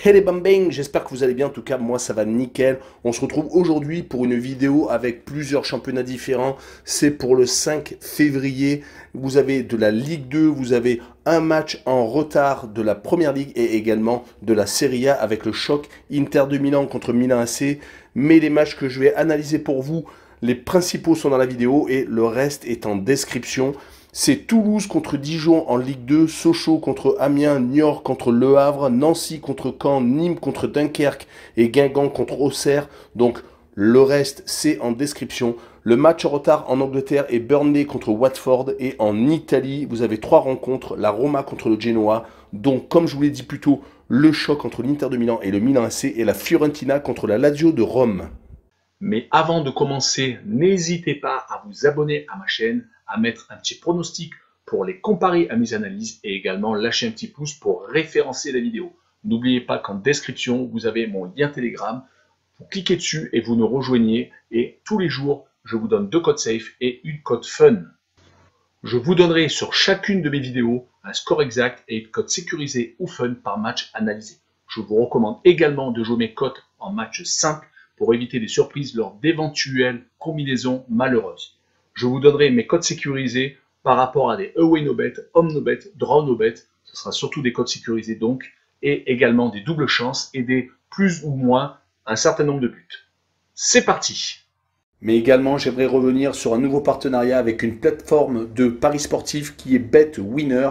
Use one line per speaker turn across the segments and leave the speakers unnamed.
Hey les bambang, j'espère que vous allez bien, en tout cas moi ça va nickel. On se retrouve aujourd'hui pour une vidéo avec plusieurs championnats différents. C'est pour le 5 février, vous avez de la Ligue 2, vous avez un match en retard de la Première Ligue et également de la Serie A avec le choc Inter de Milan contre Milan AC. Mais les matchs que je vais analyser pour vous, les principaux sont dans la vidéo et le reste est en description. C'est Toulouse contre Dijon en Ligue 2, Sochaux contre Amiens, Niort contre Le Havre, Nancy contre Caen, Nîmes contre Dunkerque et Guingamp contre Auxerre. Donc le reste c'est en description. Le match en retard en Angleterre est Burnley contre Watford et en Italie vous avez 3 rencontres, la Roma contre le Genoa. Donc comme je vous l'ai dit plus tôt, le choc entre l'Inter de Milan et le Milan AC et la Fiorentina contre la Lazio de Rome.
Mais avant de commencer, n'hésitez pas à vous abonner à ma chaîne, à mettre un petit pronostic pour les comparer à mes analyses et également lâcher un petit pouce pour référencer la vidéo. N'oubliez pas qu'en description, vous avez mon lien Telegram. Vous cliquez dessus et vous nous rejoignez. Et tous les jours, je vous donne 2 codes safe et une code fun. Je vous donnerai sur chacune de mes vidéos un score exact et une code sécurisé ou fun par match analysé. Je vous recommande également de jouer mes codes en match simple pour éviter des surprises lors d'éventuelles combinaisons malheureuses. Je vous donnerai mes codes sécurisés par rapport à des away no bet, home no bet, draw no bet. Ce sera surtout des codes sécurisés donc, et également des doubles chances et des plus ou moins un certain nombre de buts. C'est parti!
Mais également, j'aimerais revenir sur un nouveau partenariat avec une plateforme de paris sportifs qui est BetWinner,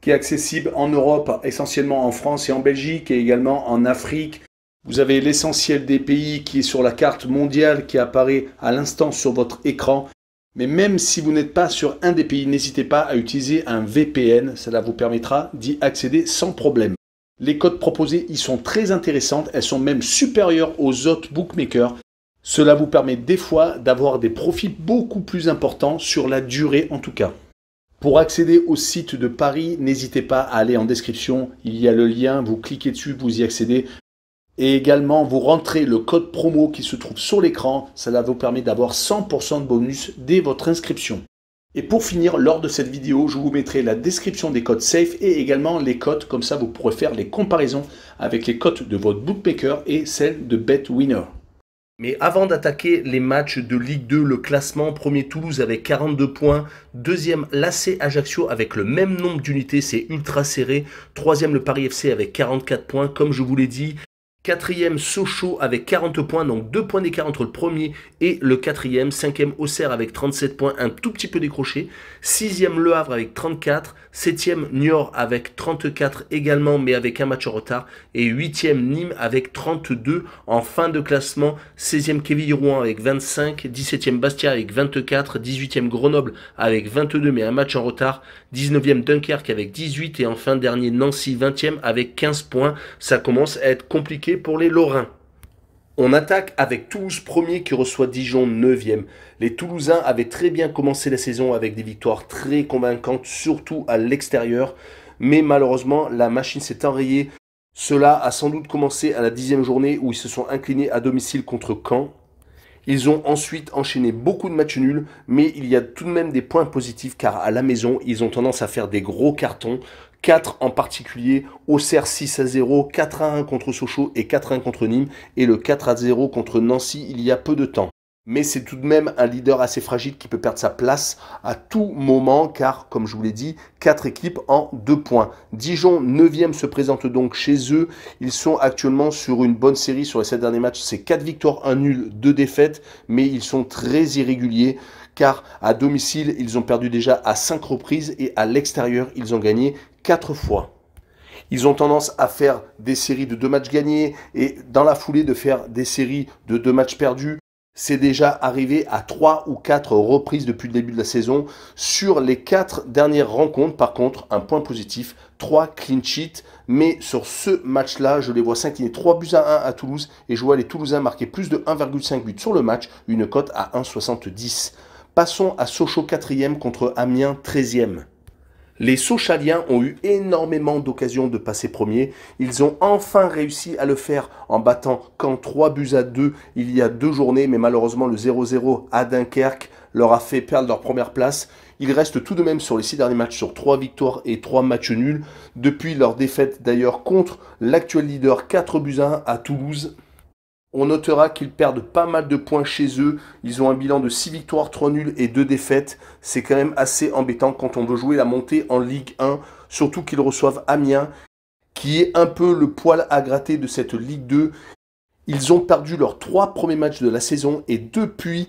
qui est accessible en Europe, essentiellement en France et en Belgique, et également en Afrique. Vous avez l'essentiel des pays qui est sur la carte mondiale qui apparaît à l'instant sur votre écran. Mais même si vous n'êtes pas sur un des pays, n'hésitez pas à utiliser un VPN. Cela vous permettra d'y accéder sans problème. Les codes proposés y sont très intéressantes. Elles sont même supérieures aux autres bookmakers. Cela vous permet des fois d'avoir des profits beaucoup plus importants sur la durée en tout cas. Pour accéder au site de Paris, n'hésitez pas à aller en description. Il y a le lien, vous cliquez dessus, vous y accédez. Et également, vous rentrez le code promo qui se trouve sur l'écran. Cela vous permet d'avoir 100% de bonus dès votre inscription. Et pour finir, lors de cette vidéo, je vous mettrai la description des codes safe et également les cotes. Comme ça, vous pourrez faire les comparaisons avec les cotes de votre bookmaker et celles de BetWinner. Mais avant d'attaquer les matchs de Ligue 2, le classement, premier Toulouse avec 42 points, deuxième l'AC Ajaccio avec le même nombre d'unités, c'est ultra serré, troisième le Paris FC avec 44 points, comme je vous l'ai dit. Quatrième Sochaux avec 40 points, donc 2 points d'écart entre le premier et le quatrième. Cinquième Auxerre avec 37 points, un tout petit peu décroché. Sixième Le Havre avec 34. Septième Niort avec 34 également, mais avec un match en retard. Et huitième Nîmes avec 32 en fin de classement. 16e Quevilly-Rouen avec 25. 17e Bastia avec 24. 18e Grenoble avec 22, mais un match en retard. 19e Dunkerque avec 18. Et enfin dernier Nancy 20e avec 15 points. Ça commence à être compliqué pour les Lorrains. On attaque avec Toulouse premier qui reçoit Dijon 9e. Les Toulousains avaient très bien commencé la saison avec des victoires très convaincantes, surtout à l'extérieur. Mais malheureusement, la machine s'est enrayée. Cela a sans doute commencé à la 10e journée où ils se sont inclinés à domicile contre Caen. Ils ont ensuite enchaîné beaucoup de matchs nuls, mais il y a tout de même des points positifs car à la maison, ils ont tendance à faire des gros cartons. 4 en particulier, Auxerre 6-0, 4-1 contre Sochaux et 4-1 contre Nîmes et le 4-0 contre Nancy il y a peu de temps. Mais c'est tout de même un leader assez fragile qui peut perdre sa place à tout moment car, comme je vous l'ai dit, 4 équipes en 2 points. Dijon 9e se présente donc chez eux. Ils sont actuellement sur une bonne série sur les 7 derniers matchs. C'est 4 victoires, 1 nul, 2 défaites, mais ils sont très irréguliers car à domicile, ils ont perdu déjà à 5 reprises et à l'extérieur, ils ont gagné 4 fois. Ils ont tendance à faire des séries de 2 matchs gagnés et dans la foulée de faire des séries de 2 matchs perdus. C'est déjà arrivé à 3 ou 4 reprises depuis le début de la saison. Sur les 4 dernières rencontres, par contre, un point positif, 3 clean sheets. Mais sur ce match-là, je les vois s'incliner 3-1 à Toulouse et je vois les Toulousains marquer plus de 1,5 buts sur le match, une cote à 1,70. Passons à Sochaux 4e contre Amiens 13e. Les Sochaliens ont eu énormément d'occasions de passer premier. Ils ont enfin réussi à le faire en battant Caen 3-2 il y a 2 journées. Mais malheureusement, le 0-0 à Dunkerque leur a fait perdre leur première place. Ils restent tout de même sur les 6 derniers matchs sur 3 victoires et 3 matchs nuls, depuis leur défaite d'ailleurs contre l'actuel leader 4-1 à Toulouse. On notera qu'ils perdent pas mal de points chez eux. Ils ont un bilan de 6 victoires, 3 nuls et 2 défaites. C'est quand même assez embêtant quand on veut jouer la montée en Ligue 1. Surtout qu'ils reçoivent Amiens, qui est un peu le poil à gratter de cette Ligue 2. Ils ont perdu leurs 3 premiers matchs de la saison et depuis,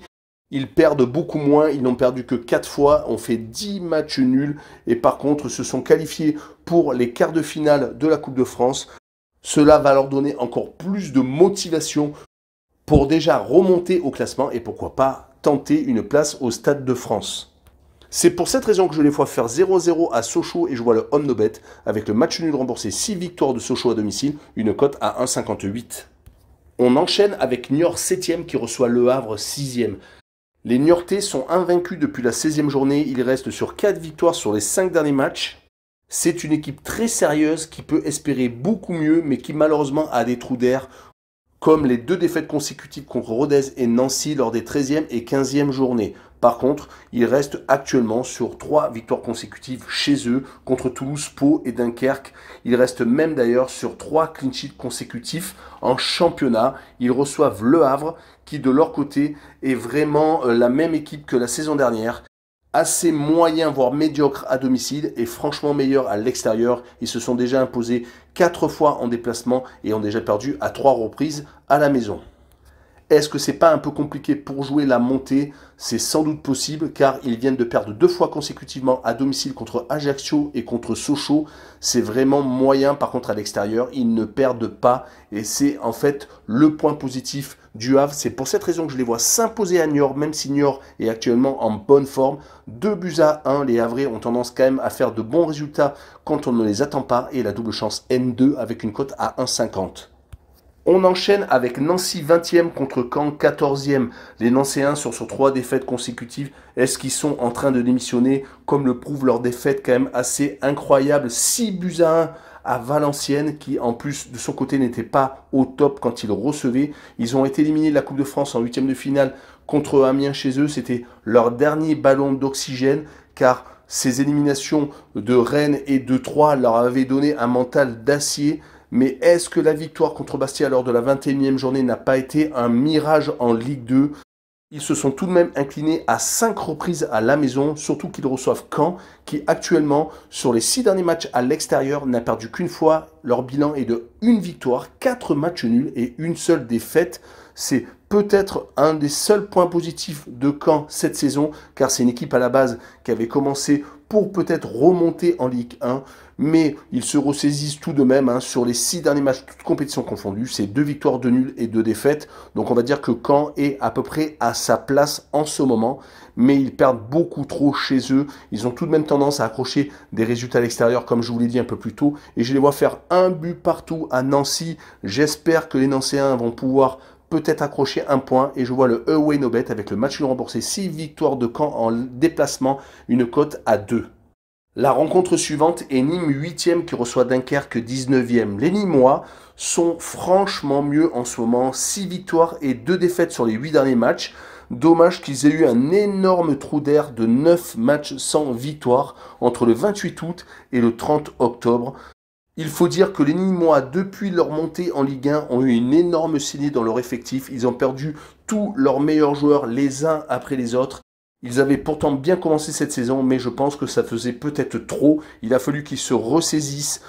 ils perdent beaucoup moins. Ils n'ont perdu que 4 fois. On fait 10 matchs nuls et par contre se sont qualifiés pour les quarts de finale de la Coupe de France. Cela va leur donner encore plus de motivation pour déjà remonter au classement et pourquoi pas tenter une place au Stade de France. C'est pour cette raison que je les vois faire 0-0 à Sochaux et je vois le on no bet avec le match nul remboursé 6 victoires de Sochaux à domicile, une cote à 1,58. On enchaîne avec Niort 7e qui reçoit Le Havre 6e. Les Niortais sont invaincus depuis la 16e journée, ils restent sur 4 victoires sur les 5 derniers matchs. C'est une équipe très sérieuse qui peut espérer beaucoup mieux, mais qui malheureusement a des trous d'air, comme les 2 défaites consécutives contre Rodez et Nancy lors des 13e et 15e journées. Par contre, ils restent actuellement sur 3 victoires consécutives chez eux, contre Toulouse, Pau et Dunkerque. Ils restent même d'ailleurs sur 3 clean sheets consécutifs en championnat. Ils reçoivent Le Havre, qui de leur côté est vraiment la même équipe que la saison dernière. Assez moyen, voire médiocre à domicile et franchement meilleur à l'extérieur. Ils se sont déjà imposés 4 fois en déplacement et ont déjà perdu à 3 reprises à la maison. Est-ce que c'est pas un peu compliqué pour jouer la montée? C'est sans doute possible car ils viennent de perdre 2 fois consécutivement à domicile contre Ajaccio et contre Sochaux. C'est vraiment moyen. Par contre à l'extérieur, ils ne perdent pas et c'est en fait le point positif du Havre. C'est pour cette raison que je les vois s'imposer à Niort, même si Niort est actuellement en bonne forme. 2-1, les Havrais ont tendance quand même à faire de bons résultats quand on ne les attend pas et la double chance N2 avec une cote à 1,50. On enchaîne avec Nancy 20e contre Caen 14e. Les Nancéens sont sur 3 défaites consécutives. Est-ce qu'ils sont en train de démissionner comme le prouve leur défaite quand même assez incroyable? 6-1 à Valenciennes qui en plus de son côté n'était pas au top quand ils recevaient. Ils ont été éliminés de la Coupe de France en 8e de finale contre Amiens chez eux. C'était leur dernier ballon d'oxygène car ces éliminations de Rennes et de Troyes leur avaient donné un mental d'acier. Mais est-ce que la victoire contre Bastia lors de la 21e journée n'a pas été un mirage en Ligue 2? Ils se sont tout de même inclinés à 5 reprises à la maison, surtout qu'ils reçoivent Caen, qui actuellement, sur les 6 derniers matchs à l'extérieur, n'a perdu qu'une fois. Leur bilan est de 1 victoire, 4 matchs nuls et une seule défaite. C'est peut-être un des seuls points positifs de Caen cette saison, car c'est une équipe à la base qui avait commencé pour peut-être remonter en Ligue 1, mais ils se ressaisissent tout de même sur les 6 derniers matchs, toutes compétitions confondues. C'est 2 victoires, 2 nuls et 2 défaites. Donc on va dire que Caen est à peu près à sa place en ce moment, mais ils perdent beaucoup trop chez eux. Ils ont tout de même tendance à accrocher des résultats à l'extérieur, comme je vous l'ai dit un peu plus tôt, et je les vois faire un but partout à Nancy. J'espère que les Nancéens vont pouvoir peut-être accrocher un point et je vois le away no bet avec le match nul remboursé 6 victoires de Caen en déplacement, une cote à 2. La rencontre suivante est Nîmes 8e qui reçoit Dunkerque 19e. Les Nîmois sont franchement mieux en ce moment, 6 victoires et 2 défaites sur les 8 derniers matchs. Dommage qu'ils aient eu un énorme trou d'air de 9 matchs sans victoire entre le 28 août et le 30 octobre. Il faut dire que les Nîmois, depuis leur montée en Ligue 1, ont eu une énorme saignée dans leur effectif. Ils ont perdu tous leurs meilleurs joueurs les uns après les autres. Ils avaient pourtant bien commencé cette saison, mais je pense que ça faisait peut-être trop. Il a fallu qu'ils se ressaisissent.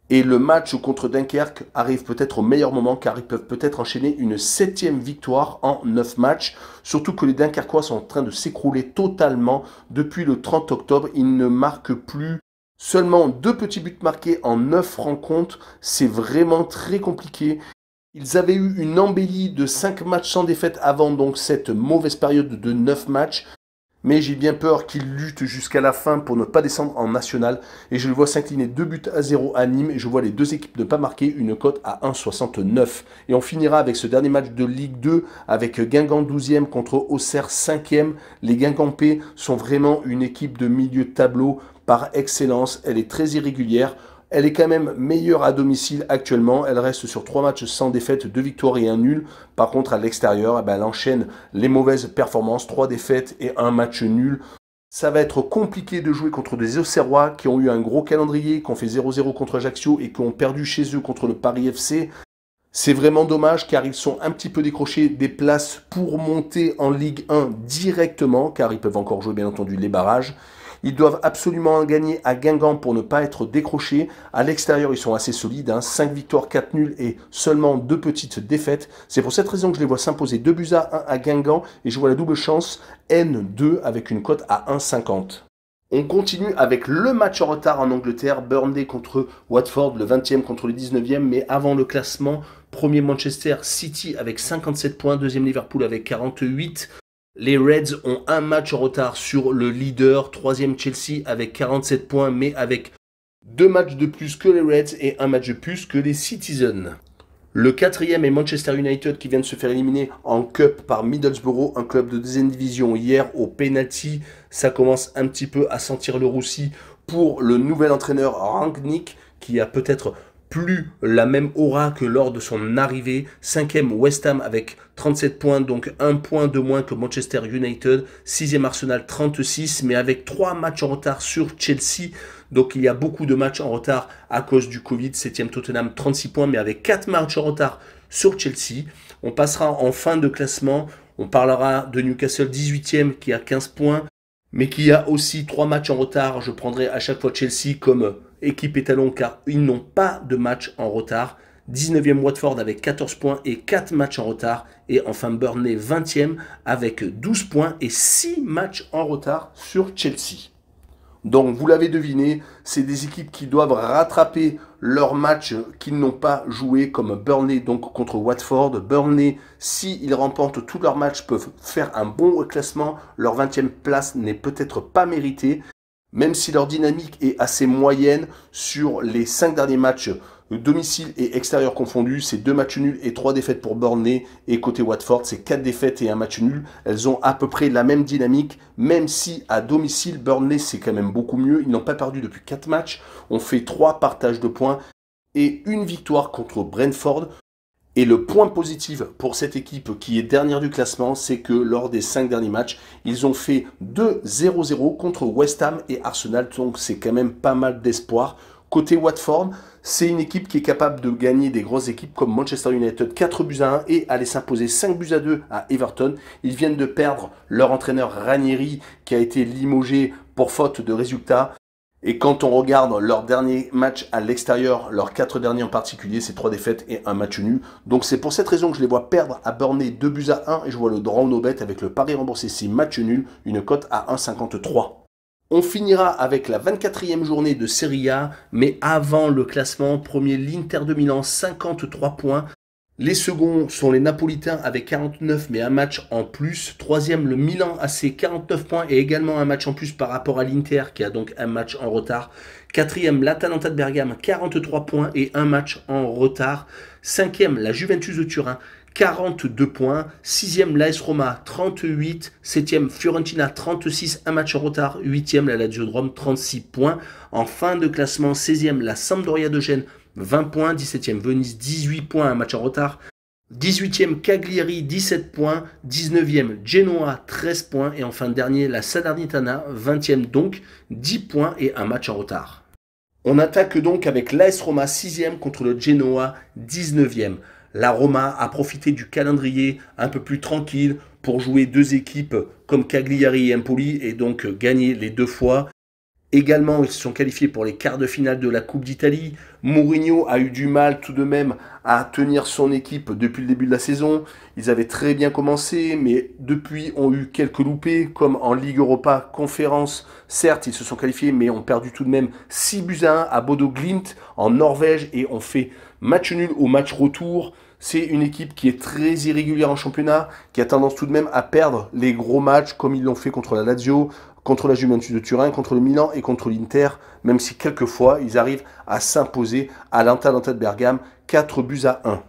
Et le match contre Dunkerque arrive peut-être au meilleur moment, car ils peuvent peut-être enchaîner une 7e victoire en 9 matchs. Surtout que les Dunkerquois sont en train de s'écrouler totalement. Depuis le 30 octobre, ils ne marquent plus. Seulement 2 petits buts marqués en 9 rencontres, c'est vraiment très compliqué. Ils avaient eu une embellie de 5 matchs sans défaite avant donc cette mauvaise période de 9 matchs. Mais j'ai bien peur qu'ils luttent jusqu'à la fin pour ne pas descendre en national. Et je le vois s'incliner 2-0 à Nîmes. Et je vois les 2 équipes ne pas marquer, une cote à 1,69. Et on finira avec ce dernier match de Ligue 2 avec Guingamp 12e contre Auxerre 5e. Les Guingampais sont vraiment une équipe de milieu de tableau par excellence. Elle est très irrégulière. Elle est quand même meilleure à domicile actuellement. Elle reste sur 3 matchs sans défaite, 2 victoires et 1 nul. Par contre, à l'extérieur, elle enchaîne les mauvaises performances, 3 défaites et 1 match nul. Ça va être compliqué de jouer contre des Auxerrois qui ont eu un gros calendrier, qui ont fait 0-0 contre Ajaccio et qui ont perdu chez eux contre le Paris FC. C'est vraiment dommage car ils sont un petit peu décrochés des places pour monter en Ligue 1 directement, car ils peuvent encore jouer bien entendu les barrages. Ils doivent absolument gagner à Guingamp pour ne pas être décrochés. À l'extérieur, ils sont assez solides, 5 victoires, 4 nuls et seulement 2 petites défaites. C'est pour cette raison que je les vois s'imposer 2-1 à Guingamp et je vois la double chance N2 avec une cote à 1,50. On continue avec le match en retard en Angleterre, Burnley contre Watford, le 20e contre le 19e, mais avant le classement, premier Manchester City avec 57 points, deuxième Liverpool avec 48. Les Reds ont un match en retard sur le leader, troisième Chelsea avec 47 points, mais avec 2 matchs de plus que les Reds et un match de plus que les Citizens. Le quatrième est Manchester United qui vient de se faire éliminer en Cup par Middlesbrough, un club de deuxième division hier au penalty. Ça commence un petit peu à sentir le roussi pour le nouvel entraîneur Rangnick qui a peut-être plus la même aura que lors de son arrivée. Cinquième West Ham avec 37 points, donc 1 point de moins que Manchester United. Sixième Arsenal 36, mais avec 3 matchs en retard sur Chelsea. Donc il y a beaucoup de matchs en retard à cause du Covid. Septième Tottenham 36 points, mais avec 4 matchs en retard sur Chelsea. On passera en fin de classement. On parlera de Newcastle 18e qui a 15 points, mais qui a aussi 3 matchs en retard. Je prendrai à chaque fois Chelsea comme équipe étalon car ils n'ont pas de match en retard. 19e Watford avec 14 points et 4 matchs en retard. Et enfin Burnley 20e avec 12 points et 6 matchs en retard sur Chelsea. Donc vous l'avez deviné, c'est des équipes qui doivent rattraper leurs matchs qu'ils n'ont pas joués, comme Burnley donc contre Watford. Burnley, s'ils remportent tous leurs matchs, peuvent faire un bon classement. Leur 20e place n'est peut-être pas méritée, même si leur dynamique est assez moyenne sur les 5 derniers matchs, domicile et extérieur confondus. C'est 2 matchs nuls et 3 défaites pour Burnley. Et côté Watford, c'est 4 défaites et 1 match nul. Elles ont à peu près la même dynamique, même si à domicile, Burnley, c'est quand même beaucoup mieux. Ils n'ont pas perdu depuis 4 matchs. On fait 3 partages de points et une victoire contre Brentford. Et le point positif pour cette équipe qui est dernière du classement, c'est que lors des 5 derniers matchs, ils ont fait 2-0-0 contre West Ham et Arsenal. Donc c'est quand même pas mal d'espoir. Côté Watford, c'est une équipe qui est capable de gagner des grosses équipes comme Manchester United 4-1 et aller s'imposer 5-2 à Everton. Ils viennent de perdre leur entraîneur Ranieri qui a été limogé pour faute de résultats. Et quand on regarde leurs derniers matchs à l'extérieur, leurs 4 derniers en particulier, c'est 3 défaites et 1 match nul. Donc c'est pour cette raison que je les vois perdre à Burnley 2-1 et je vois le draw no bet avec le pari remboursé 6 matchs nuls, une cote à 1,53. On finira avec la 24e journée de Serie A, mais avant le classement, premier l'Inter de Milan, 53 points. Les seconds sont les Napolitains avec 49, mais un match en plus. Troisième, le Milan AC, 49 points et également un match en plus par rapport à l'Inter, qui a donc un match en retard. Quatrième, l'Atalanta de Bergame, 43 points et un match en retard. Cinquième, la Juventus de Turin, 42 points. Sixième, l'AS Roma, 38. Septième, Fiorentina, 36, un match en retard. Huitième, la Lazio de Rome, 36 points. En fin de classement, 16e, la Sampdoria de Gênes, 20 points. 17e, Venise, 18 points, un match en retard. 18e, Cagliari, 17 points. 19e, Genoa, 13 points. Et enfin, dernier, la Salernitana, 20e donc, 10 points et un match en retard. On attaque donc avec l'AS Roma, 6e contre le Genoa, 19e. La Roma a profité du calendrier un peu plus tranquille pour jouer 2 équipes comme Cagliari et Empoli et donc gagner les 2 fois. Également, ils se sont qualifiés pour les quarts de finale de la Coupe d'Italie. Mourinho a eu du mal tout de même à tenir son équipe depuis le début de la saison. Ils avaient très bien commencé, mais depuis ont eu quelques loupés, comme en Ligue Europa Conférence. Certes, ils se sont qualifiés, mais ont perdu tout de même 6-1 à Bodo Glimt en Norvège et ont fait match nul au match retour. C'est une équipe qui est très irrégulière en championnat, qui a tendance tout de même à perdre les gros matchs comme ils l'ont fait contre la Lazio, contre la Juventus de Turin, contre le Milan et contre l'Inter, même si quelquefois ils arrivent à s'imposer à l'Atalanta de Bergame 4-1.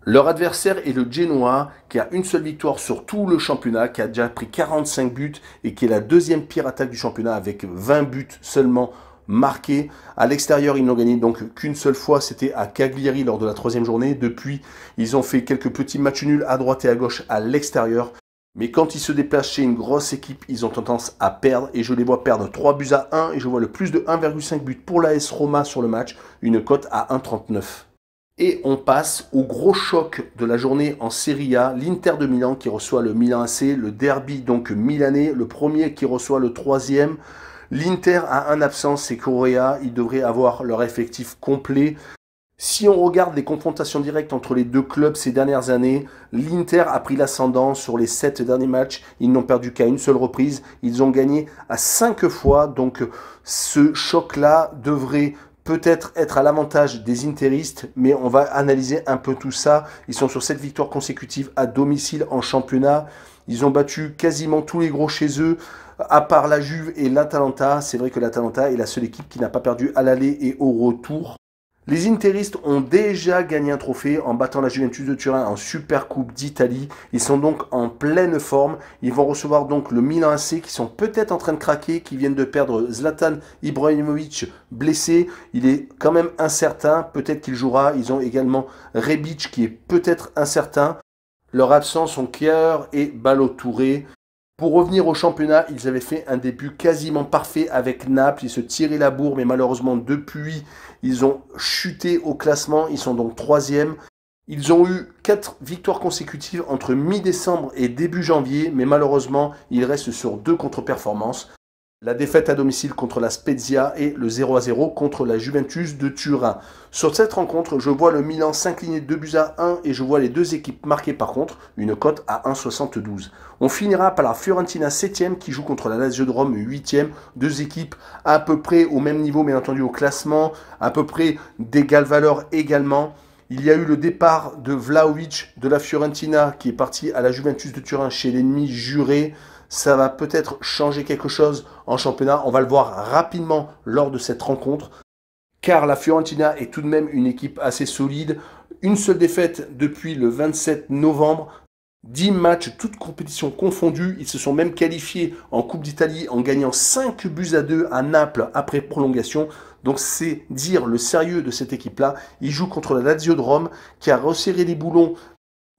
Leur adversaire est le Genoa, qui a une seule victoire sur tout le championnat, qui a déjà pris 45 buts et qui est la deuxième pire attaque du championnat avec 20 buts seulement marqués. À l'extérieur, ils n'ont gagné donc qu'une seule fois, c'était à Cagliari lors de la 3e journée. Depuis, ils ont fait quelques petits matchs nuls à droite et à gauche à l'extérieur. Mais quand ils se déplacent chez une grosse équipe, ils ont tendance à perdre. Et je les vois perdre 3-1. Et je vois le plus de 1,5 buts pour l'AS Roma sur le match. Une cote à 1,39. Et on passe au gros choc de la journée en Serie A. L'Inter de Milan qui reçoit le Milan AC. Le derby donc milanais. Le premier qui reçoit le troisième. L'Inter a un absent, c'est Correa. Ils devraient avoir leur effectif complet. Si on regarde les confrontations directes entre les deux clubs ces dernières années, l'Inter a pris l'ascendant sur les 7 derniers matchs. Ils n'ont perdu qu'à une seule reprise. Ils ont gagné à 5 fois. Donc ce choc-là devrait peut-être être à l'avantage des interistes, mais on va analyser un peu tout ça. Ils sont sur 7 victoires consécutives à domicile en championnat. Ils ont battu quasiment tous les gros chez eux, à part la Juve et l'Atalanta. C'est vrai que l'Atalanta est la seule équipe qui n'a pas perdu à l'aller et au retour. Les interistes ont déjà gagné un trophée en battant la Juventus de Turin en Supercoupe d'Italie. Ils sont donc en pleine forme. Ils vont recevoir donc le Milan AC qui sont peut-être en train de craquer, qui viennent de perdre Zlatan Ibrahimovic blessé. Il est quand même incertain. Peut-être qu'il jouera. Ils ont également Rebic qui est peut-être incertain. Leur absents sont Kjaer et Ballo-Touré. Pour revenir au championnat, ils avaient fait un début quasiment parfait avec Naples. Ils se tiraient la bourre, mais malheureusement, depuis, ils ont chuté au classement. Ils sont donc 3e. Ils ont eu 4 victoires consécutives entre mi-décembre et début janvier, mais malheureusement, ils restent sur 2 contre-performances. La défaite à domicile contre la Spezia et le 0-0 contre la Juventus de Turin. Sur cette rencontre, je vois le Milan s'incliner 2-1 et je vois les deux équipes marquer par contre une cote à 1,72. On finira par la Fiorentina 7e qui joue contre la Lazio de Rome 8e. Deux équipes à peu près au même niveau, bien entendu au classement, à peu près d'égale valeur également. Il y a eu le départ de Vlahovic de la Fiorentina qui est parti à la Juventus de Turin chez l'ennemi juré. Ça va peut-être changer quelque chose en championnat. On va le voir rapidement lors de cette rencontre. Car la Fiorentina est tout de même une équipe assez solide. Une seule défaite depuis le 27 novembre. 10 matchs, toutes compétitions confondues. Ils se sont même qualifiés en Coupe d'Italie en gagnant 5-2 à Naples après prolongation. Donc c'est dire le sérieux de cette équipe-là. Ils jouent contre la Lazio de Rome qui a resserré les boulons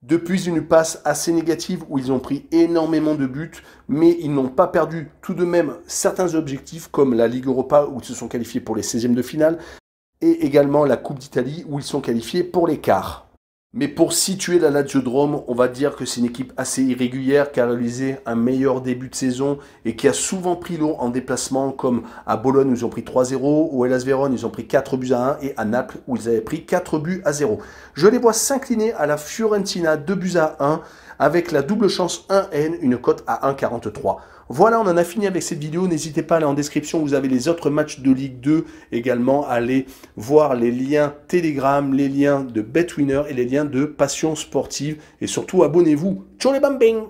depuis une passe assez négative où ils ont pris énormément de buts, mais ils n'ont pas perdu tout de même certains objectifs comme la Ligue Europa où ils se sont qualifiés pour les 16e de finale et également la Coupe d'Italie où ils sont qualifiés pour les quarts. Mais pour situer la Lazio de Rome, on va dire que c'est une équipe assez irrégulière qui a réalisé un meilleur début de saison et qui a souvent pris l'eau en déplacement comme à Bologne où ils ont pris 3-0, au Hellas Vérone ils ont pris 4-1 et à Naples où ils avaient pris 4-0. Je les vois s'incliner à la Fiorentina 2-1 avec la double chance 1N, une cote à 1,43. Voilà, on en a fini avec cette vidéo. N'hésitez pas à aller en description, vous avez les autres matchs de Ligue 2. Également, allez voir les liens Telegram, les liens de BetWinner et les liens de Passion Sportive. Et surtout, abonnez-vous. Ciao les bambins!